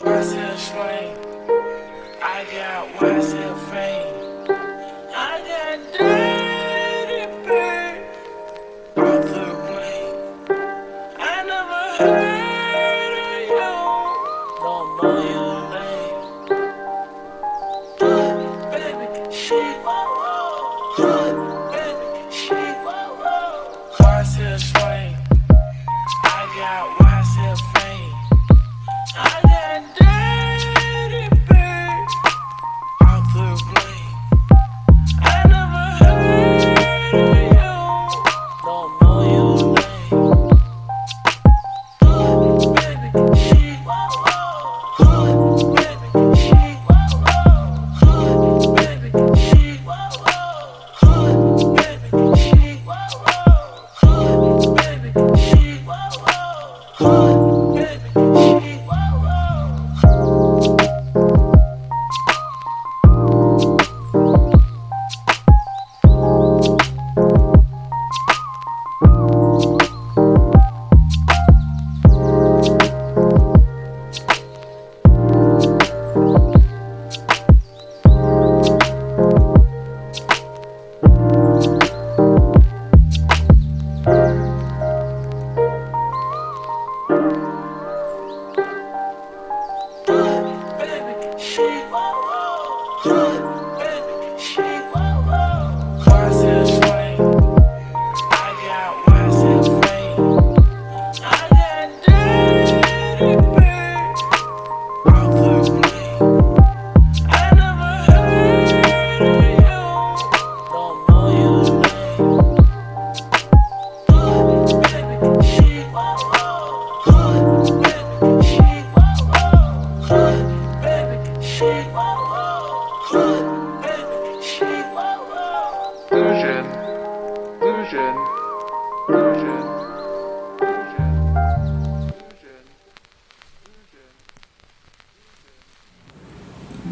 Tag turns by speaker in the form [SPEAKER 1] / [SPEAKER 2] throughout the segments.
[SPEAKER 1] YSL slang, I got YSL fame, I got dirty bird, all through play. I never heard of you, don't know your name. Good baby, she, good baby, she, YSL slang, I got YSL fame. I got dirty bird, all through play. I never heard of you, don't know your name. Hood baby, she, hood baby, she, hood baby, she, hood baby, she, hood baby, she, hood baby, she.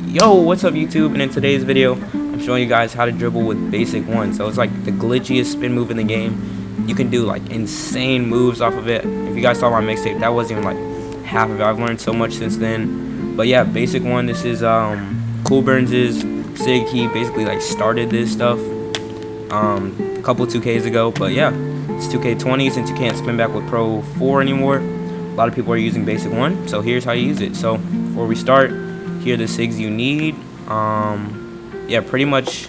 [SPEAKER 2] Yo, what's up YouTube? And in today's video, I'm showing you guys how to dribble with basic one. So it's like the glitchiest spin move in the game. You can do like insane moves off of it. If you guys saw my mixtape, that wasn't even like half of it. I've learned so much since then. But yeah, basic one. This is Cool Burns' SIG. He basically like started this stuff a couple 2Ks ago. But yeah, it's 2K20 since you can't spin back with Pro 4 anymore. A lot of people are using basic one. So here's how you use it. So before we start, here are the SIGs you need. Yeah, pretty much.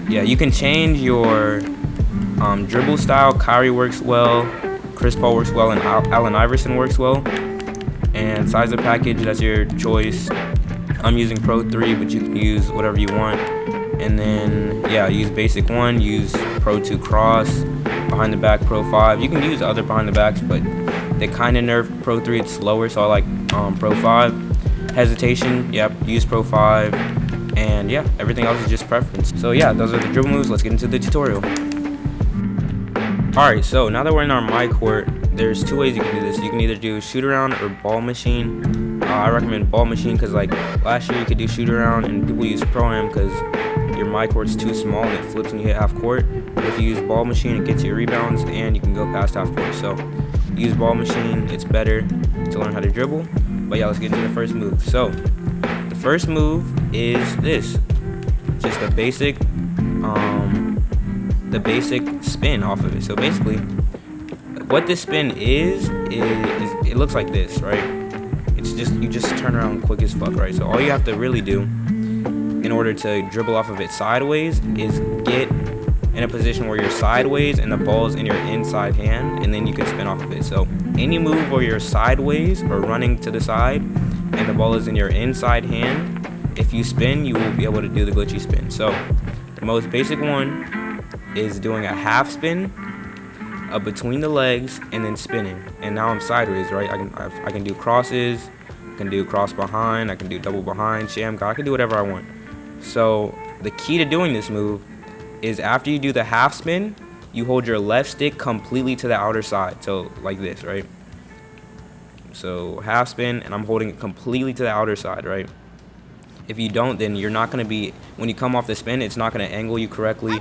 [SPEAKER 2] Yeah, you can change your dribble style. Kyrie works well, Chris Paul works well, and Allen Iverson works well. And size of package, that's your choice. I'm using Pro 3, but you can use whatever you want. And then yeah, use basic 1, use Pro 2 cross, behind the back Pro 5. You can use other behind the backs, but they kind of nerfed Pro 3. It's slower, so I like Pro 5. Hesitation, yep, use Pro 5, and yeah, everything else is just preference. So yeah, those are the dribble moves. Let's get into the tutorial. Alright, so now that we're in our my court, there's two ways you can do this. You can either do shoot around or ball machine. I recommend ball machine because like last year you could do shoot around and people use pro-am because your my court's too small and it flips when you hit half court. But if you use ball machine, it gets you rebounds and you can go past half court. So use ball machine, it's better to learn how to dribble. But yeah, let's get into the first move. So the first move is this, just the basic spin off of it. So basically what this spin is it looks like this, right? It's just, you just turn around quick as fuck, right? So all you have to really do in order to dribble off of it sideways is get in a position where you're sideways and the ball's in your inside hand, and then you can spin off of it. So any move where you're sideways or running to the side and the ball is in your inside hand, if you spin, you will be able to do the glitchy spin. So the most basic one is doing a half spin between the legs and then spinning. And now I'm sideways, right? I can do crosses, I can do cross behind, I can do double behind, sham god, I can do whatever I want. So the key to doing this move is after you do the half spin, you hold your left stick completely to the outer side. So like this, right? So half spin and I'm holding it completely to the outer side, right? If you don't, then you're not going to be, when you come off the spin, it's not going to angle you correctly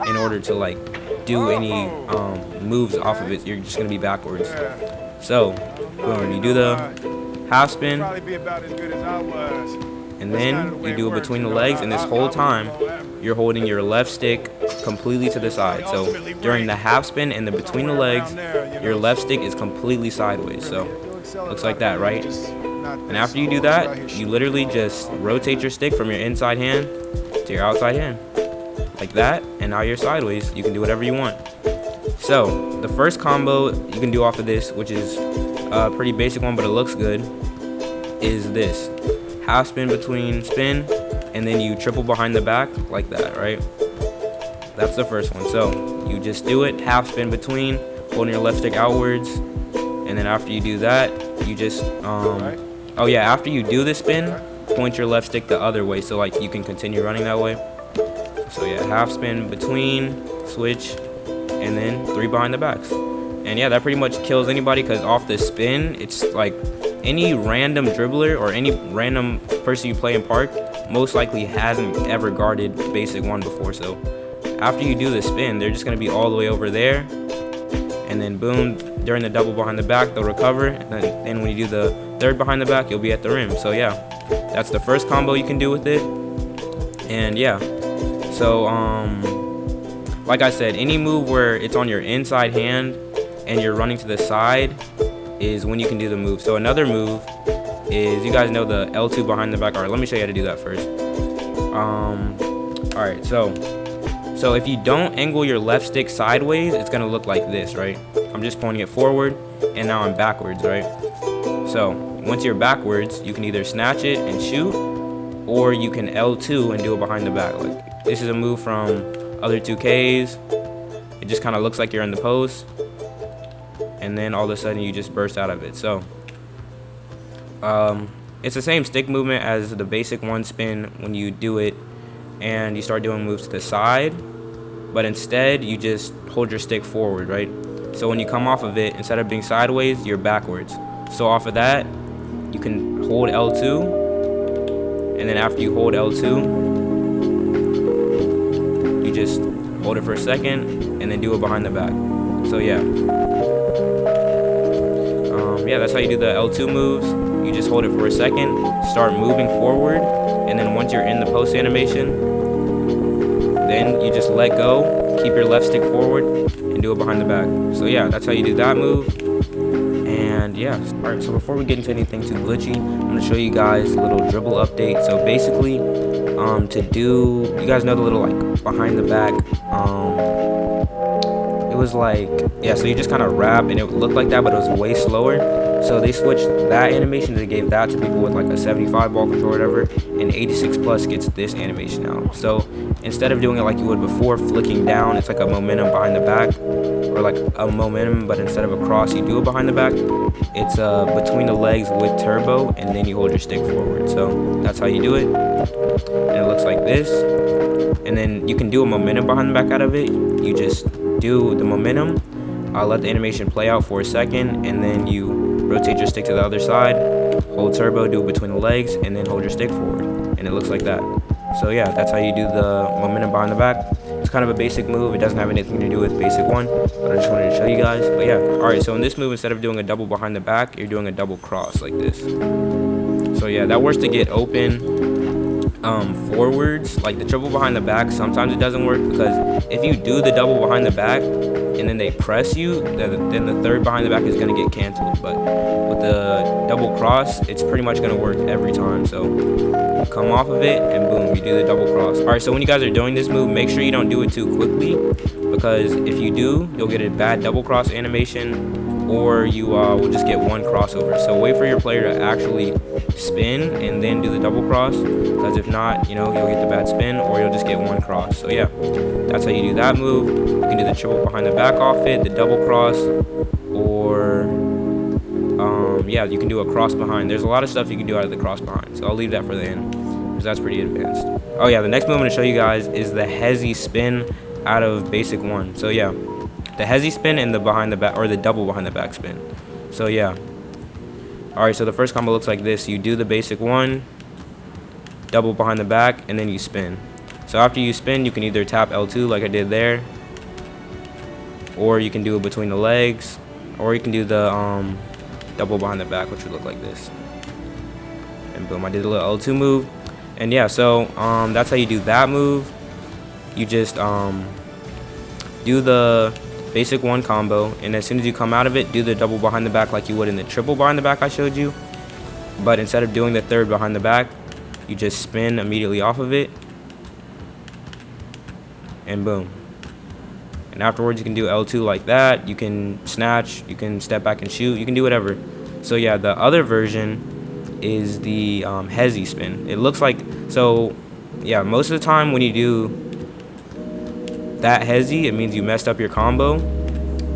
[SPEAKER 2] in order to like do any moves off of it. You're just going to be backwards. So boom, you do the half spin,
[SPEAKER 3] Probably be about as good as I was.
[SPEAKER 2] and
[SPEAKER 3] That's kinda
[SPEAKER 2] then
[SPEAKER 3] the way
[SPEAKER 2] you
[SPEAKER 3] it
[SPEAKER 2] do it
[SPEAKER 3] works,
[SPEAKER 2] between
[SPEAKER 3] you
[SPEAKER 2] the
[SPEAKER 3] know.
[SPEAKER 2] legs, and this whole time you're holding your left stick completely to the side. So during the half spin and the between the legs, your left stick is completely sideways. So looks like that, right? And after you do that, you literally just rotate your stick from your inside hand to your outside hand, like that, and now you're sideways. You can do whatever you want. So the first combo you can do off of this, which is a pretty basic one but it looks good, is this half spin between spin, and then you triple behind the back like that, right? That's the first one. So you just do it, half spin between, holding your left stick outwards, and then after you do that, you just oh yeah, after you do the spin, point your left stick the other way so like you can continue running that way. So yeah, half spin between, switch, and then 3 behind the backs. And yeah, that pretty much kills anybody, because off the spin, it's like any random dribbler or any random person you play in park most likely hasn't ever guarded basic 1 before. So after you do the spin, they're just going to be all the way over there, and then boom, during the double behind the back, they'll recover, and then when you do the third behind the back, you'll be at the rim. So yeah, that's the first combo you can do with it. And yeah, so like I said, any move where it's on your inside hand and you're running to the side is when you can do the move. So another move is, you guys know the L2 behind the back. All right, let me show you how to do that first. All right, so if you don't angle your left stick sideways, it's gonna look like this, right? I'm just pointing it forward, and now I'm backwards, right? So once you're backwards, you can either snatch it and shoot, or you can L2 and do it behind the back. Like, this is a move from other 2Ks. It just kind of looks like you're in the post, and then all of a sudden you just burst out of it. So it's the same stick movement as the basic 1 spin when you do it and you start doing moves to the side, but instead you just hold your stick forward, right? So when you come off of it, instead of being sideways, you're backwards. So off of that, you can hold L2, and then after you hold L2, you just hold it for a second and then do it behind the back. So yeah, yeah, that's how you do the L2 moves. You just hold it for a second, start moving forward, and then once you're in the post animation, then you just let go, keep your left stick forward, and do it behind the back. So yeah, that's how you do that move. And yeah, all right, so before we get into anything too glitchy, I'm gonna show you guys a little dribble update. So basically, to do, you guys know the little like behind the back, it was like, yeah, so you just kind of wrap and it looked like that, but it was way slower. So they switched that animation, they gave that to people with like a 75 ball control or whatever, and 86 plus gets this animation now. So instead of doing it like you would before, flicking down, it's like a momentum behind the back, or like a momentum, but instead of a cross, you do it behind the back. It's between the legs with turbo, and then you hold your stick forward. So that's how you do it, and it looks like this. And then you can do a momentum behind the back out of it. You just do the momentum, let the animation play out for a second, and then you rotate your stick to the other side, hold turbo, do it between the legs, and then hold your stick forward, and it looks like that. So yeah, that's how you do the momentum behind the back. It's kind of a basic move. It doesn't have anything to do with basic 1, but I just wanted to show you guys. But yeah, all right, so in this move, instead of doing a double behind the back, you're doing a double cross like this. So yeah, that works to get open forwards. Like the triple behind the back, sometimes it doesn't work, because if you do the double behind the back and then they press you, then the third behind the back is going to get canceled. But with the double cross, it's pretty much going to work every time. So you come off of it and boom, you do the double cross. All right, so when you guys are doing this move, make sure you don't do it too quickly, because if you do, you'll get a bad double cross animation, or you will just get 1 crossover. So wait for your player to actually spin and then do the double cross, because if not, you know, you'll get the bad spin, or you'll just get 1 cross. So yeah, that's how you do that move. You can do the triple behind the back off it, the double cross, or yeah, you can do a cross behind. There's a lot of stuff you can do out of the cross behind, so I'll leave that for the end, because that's pretty advanced. Oh yeah, the next move I'm going to show you guys is the hezzy spin out of basic 1. So yeah, the hezzy spin and the behind the back, or the double behind the back spin. So yeah, all right, so the first combo looks like this. You do the basic 1, double behind the back, and then you spin. So after you spin, you can either tap L2 like I did there, or you can do it between the legs, or you can do the double behind the back, which would look like this. boom, I did a little L2 move. And yeah, so that's how you do that move. You just do the basic one combo, and as soon as you come out of it, do the double behind the back like you would in the triple behind the back I showed you. But instead of doing the third behind the back, you just spin immediately off of it, and boom. And afterwards you can do L2 like that. You can snatch, you can step back and shoot, you can do whatever. So yeah, the other version is the hezzy spin. It looks like, so yeah, most of the time when you do that hezzy, it means you messed up your combo.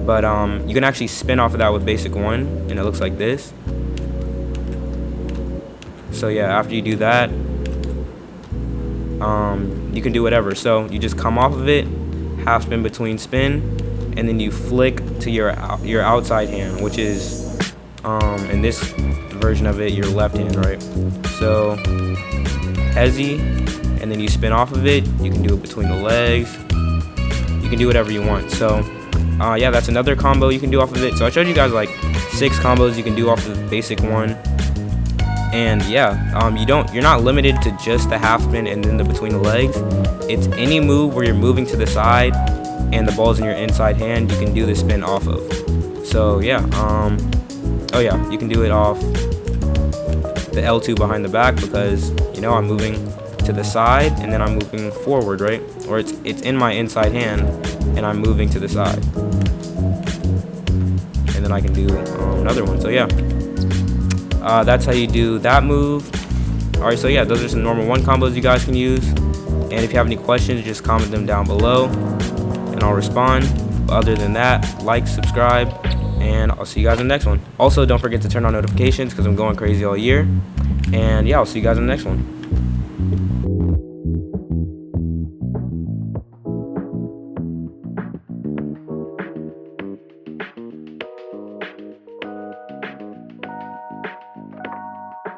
[SPEAKER 2] But you can actually spin off of that with basic one, and it looks like this. So yeah, after you do that, you can do whatever. So you just come off of it, half spin between spin, and then you flick to your outside hand, which is in this version of it your left hand, right? So hezzy, and then you spin off of it. You can do it between the legs. You can do whatever you want. So yeah, that's another combo you can do off of it. So I showed you guys like 6 combos you can do off of the basic one. And yeah, you're not limited to just the half spin and then the between the legs. It's any move where you're moving to the side and the ball's in your inside hand, you can do the spin off of. So yeah, oh yeah, you can do it off the L2 behind the back, because you know I'm moving to the side and then I'm moving forward, right? Or it's in my inside hand and I'm moving to the side, and then I can do another one. So yeah, that's how you do that move. Alright, so yeah, those are some normal 1 combos you guys can use. And if you have any questions, just comment them down below and I'll respond. But other than that, like, subscribe, and I'll see you guys in the next one. Also, don't forget to turn on notifications because I'm going crazy all year. And yeah, I'll see you guys in the next one.